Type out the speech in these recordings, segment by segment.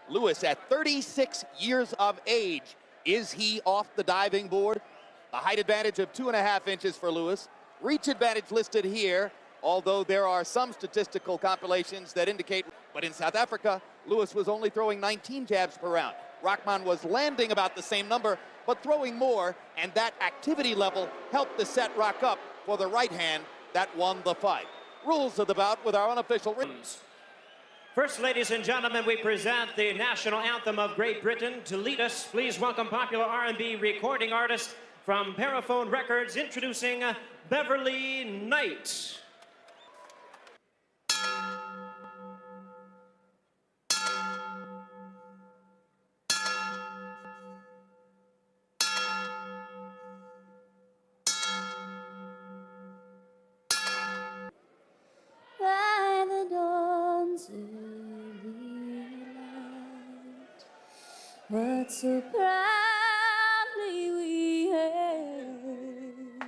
Lewis at 36 years of age. Is he off the diving board? The height advantage of 2.5 inches for Lewis. Reach advantage listed here, although there are some statistical compilations that indicate. But in South Africa, Lewis was only throwing 19 jabs per round. Rahman was landing about the same number, but throwing more, and that activity level helped the set rock up for the right hand that won the fight. Rules of the bout with our unofficial rings. First, ladies and gentlemen, we present the national anthem of Great Britain. To lead us, please welcome popular R&B recording artist from Paraphone Records, introducing Beverly Knight. By the dawn's early light, what so proudly we hailed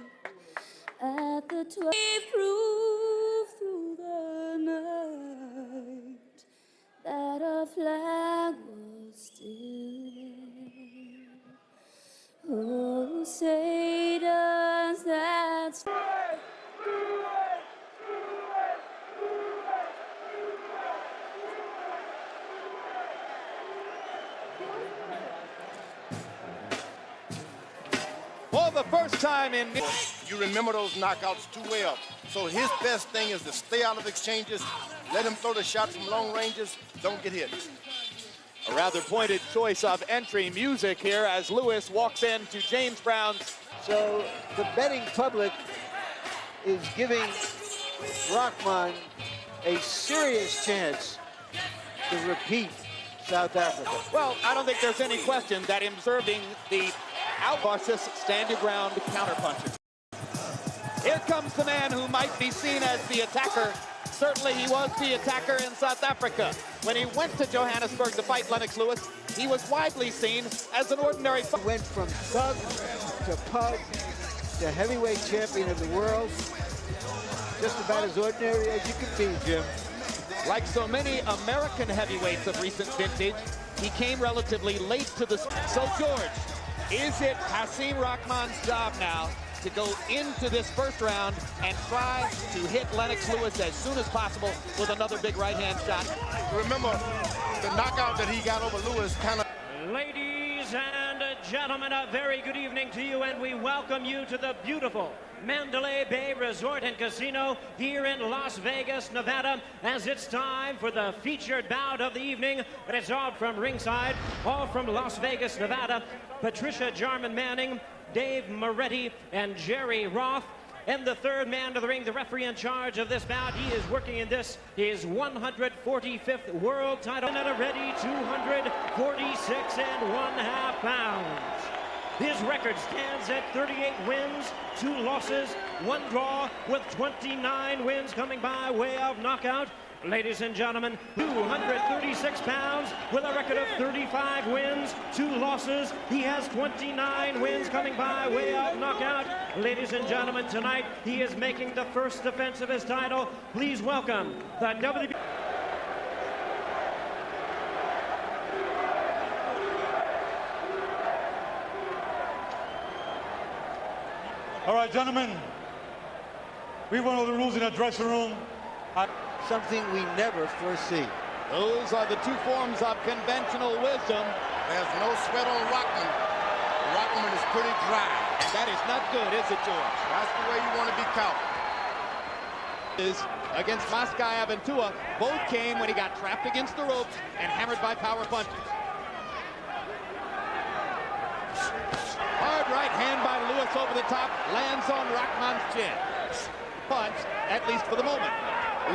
at the 12th proof through the night that our flag was still there. Oh, say does that For the first time in... You remember those knockouts too well. So his best thing is to stay out of exchanges, let him throw the shots from long ranges, don't get hit. A rather pointed choice of entry music here as Lewis walks into James Brown's. So the betting public is giving Rahman a serious chance to repeat South Africa. Well, I don't think there's any question that him observing the out-versus stand-your-ground counterpuncher. Here comes the man who might be seen as the attacker. Certainly he was the attacker in South Africa. When he went to Johannesburg to fight Lennox Lewis, he was widely seen as an ordinary fighter. Went from thug to pug to heavyweight champion of the world. Just about as ordinary as you can be, Jim. Like so many American heavyweights of recent vintage, he came relatively late to the... So, George, is it Hasim Rahman's job now to go into this first round and try to hit Lennox Lewis as soon as possible with another big right-hand shot? Remember, the knockout that he got over Lewis kind of... Ladies and gentlemen, a very good evening to you, and we welcome you to the beautiful Mandalay Bay Resort and Casino here in Las Vegas, Nevada, as it's time for the featured bout of the evening. And it's all from ringside, all from Las Vegas, Nevada, Patricia Jarman Manning, Dave Moretti, and Jerry Roth. And the third man to the ring, the referee in charge of this bout. He is working in this, his 145th world title, at a ready 246 1/2 pounds. His record stands at 38 wins, 2 losses, 1 draw, with 29 wins coming by way of knockout. Ladies and gentlemen, 236 pounds with a record of 35 wins, 2 losses. He has 29 wins coming by way of knockout. Ladies and gentlemen, tonight he is making the first defense of his title. Please welcome the WBC. All right, gentlemen, we went over the rules in the dressing room. Something we never foresee. Those are the 2 forms of conventional wisdom. There's no sweat on Rahman. Rahman is pretty dry. That is not good, is it, George? That's the way you want to be caught. Is against Moskai Aventua. Both came when he got trapped against the ropes and hammered by power punches. Hard right hand by Lewis over the top, lands on Rahman's chin. Punch, at least for the moment.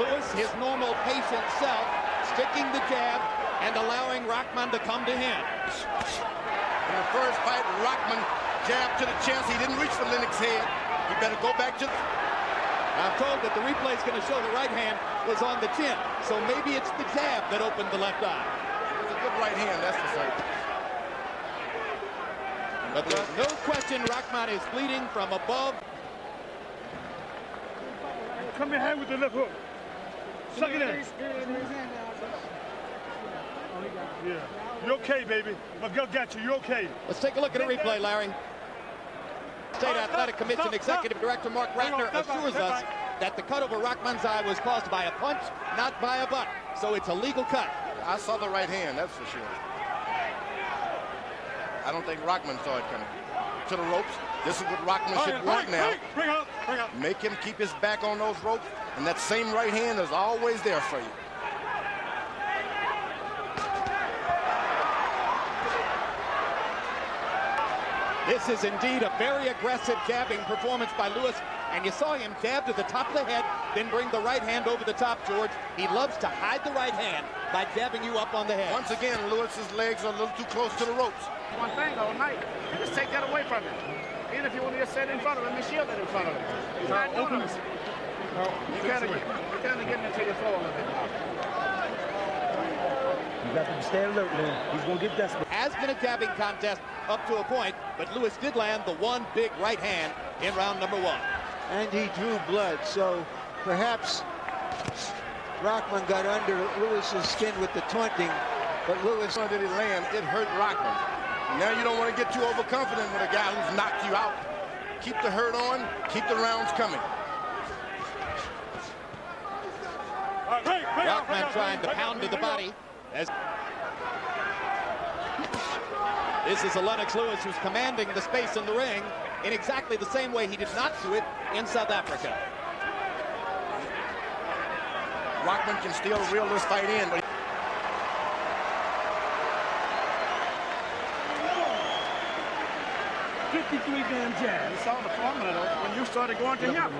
Lewis, his normal patient self, sticking the jab and allowing Rahman to come to him. In the first fight, Rahman jabbed to the chest. He didn't reach for Lennox's head. He better go back to... I'm told that the replay is going to show the right hand was on the chin, so maybe it's the jab that opened the left eye. It was a good right hand, that's for certain. But there's no question Rahman is bleeding from above. Come behind with the left hook. Suck it in. Yeah. You okay, baby? Miguel got you. You okay? Let's take a look at a replay, Larry. State Athletic Commission Executive Director Mark Ratner assures us that the cut over Rahman's eye was caused by a punch, not by a butt. So it's a legal cut. I saw the right hand, that's for sure. I don't think Rahman saw it coming. To the ropes. This is what Rahman should want now. Bring up. Make him keep his back on those ropes, and that same right hand is always there for you. This is indeed a very aggressive jabbing performance by Lewis, and you saw him jab to the top of the head, then bring the right hand over the top, George. He loves to hide the right hand by jabbing you up on the head. Once again, Lewis's legs are a little too close to the ropes. One thing all night, you just take that away from him. Even if you want to just sit in front of him and shield it in front of him. He's not doing it. You kind of getting into your flow a little bit. You got to stay alert, man. He's going to get desperate. Has been a jabbing contest up to a point, but Lewis did land the one big right hand in round number one. And he drew blood, so perhaps Rahman got under Lewis's skin with the taunting, but Lewis... Did he land? It hurt Rahman. Now you don't want to get too overconfident with a guy who's knocked you out. Keep the hurt on, keep the rounds coming. Rahman trying to pound to the body. This is a Lennox Lewis who's commanding the space in the ring in exactly the same way he did not do it in South Africa. Rahman can still reel this fight in, but 53 damn jabs. You saw the formula though when you started going to him.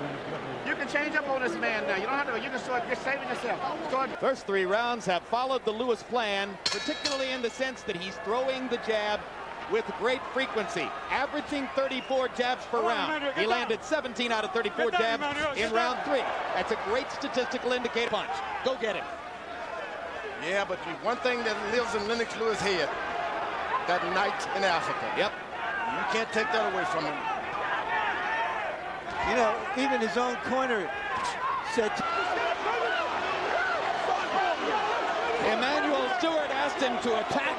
You can change up on this man now. You don't have to. You can start just saving yourself. First three rounds have followed the Lewis plan, particularly in the sense that he's throwing the jab with great frequency, averaging 34 jabs per round. He landed 17 out of 34 jabs in round three. That's a great statistical indicator. Punch. Go get him. yeah, but one thing that lives in Lennox Lewis' head, that night in Africa. Yep. You can't take that away from him. You know, even his own corner said... Emmanuel Stewart asked him to attack.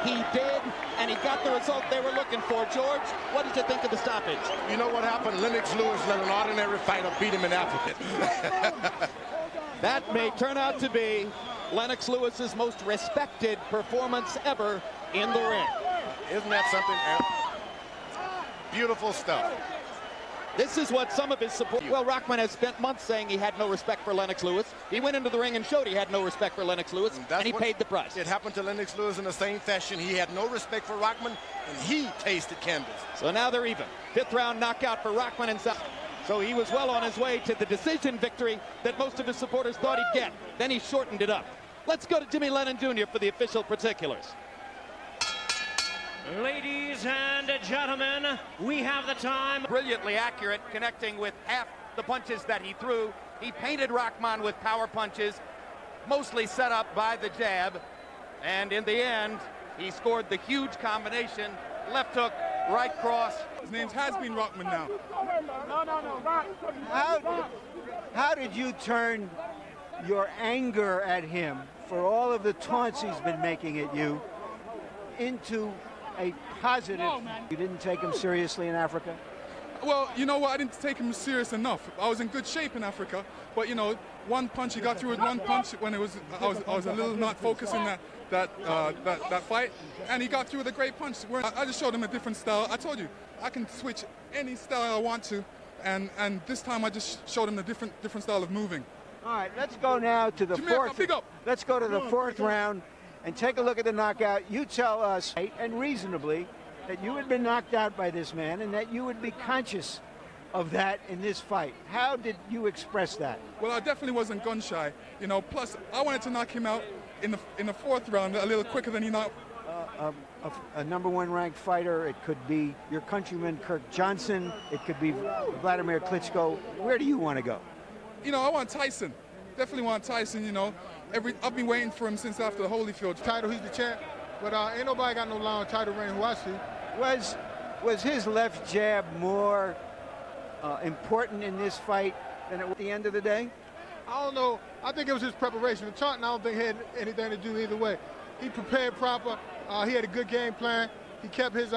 He did, and he got the result they were looking for. George, what did you think of the stoppage? You know what happened? Lennox Lewis let an ordinary fighter beat him in Africa. That may turn out to be Lennox Lewis's most respected performance ever in the ring. Isn't that something? Beautiful stuff. This is what some of his support... Well, Rahman has spent months saying he had no respect for Lennox Lewis. He went into the ring and showed he had no respect for Lennox Lewis, and he paid the price. It happened to Lennox Lewis in the same fashion. He had no respect for Rahman, and he tasted canvas. So now they're even. Fifth round knockout for Rahman and South. So he was well on his way to the decision victory that most of his supporters thought he'd get. Then he shortened it up. Let's go to Jimmy Lennon Jr. for the official particulars. Ladies and gentlemen, we have the time. Brilliantly accurate, connecting with half the punches that he threw. He painted Rahman with power punches, mostly set up by the jab. And in the end, he scored the huge combination. Left hook, right cross. His name's Hasim Rahman now. How did you turn your anger at him for all of the taunts he's been making at you into a positive? You didn't take him seriously in Africa? Well, you know what? I didn't take him serious enough. I was in good shape in Africa, but you know, one punch, he got through with one punch when it was I was a little not focusing that fight, and he got through with a great punch. I just showed him a different style. I told you, I can switch any style I want to, and this time I just showed him a different style of moving. All right, let's go now to the fourth. Let's go to the fourth round and take a look at the knockout. You tell us, and reasonably, that you had been knocked out by this man and that you would be conscious of that in this fight. How did you express that? Well, I definitely wasn't gun shy. You know, plus I wanted to knock him out in the fourth round a little quicker than he knocked. A number one ranked fighter, it could be your countryman Kirk Johnson, it could be Vladimir Klitschko. Where do you want to go? You know, I want Tyson. Definitely want Tyson, you know. I've been waiting for him since after the Holyfield title. He's the champ, but ain't nobody got no long title reign who I see. Was his left jab more important in this fight than at the end of the day? I don't know. I think it was his preparation. The taunting, I don't think had anything to do either way. He prepared proper. He had a good game plan. He kept his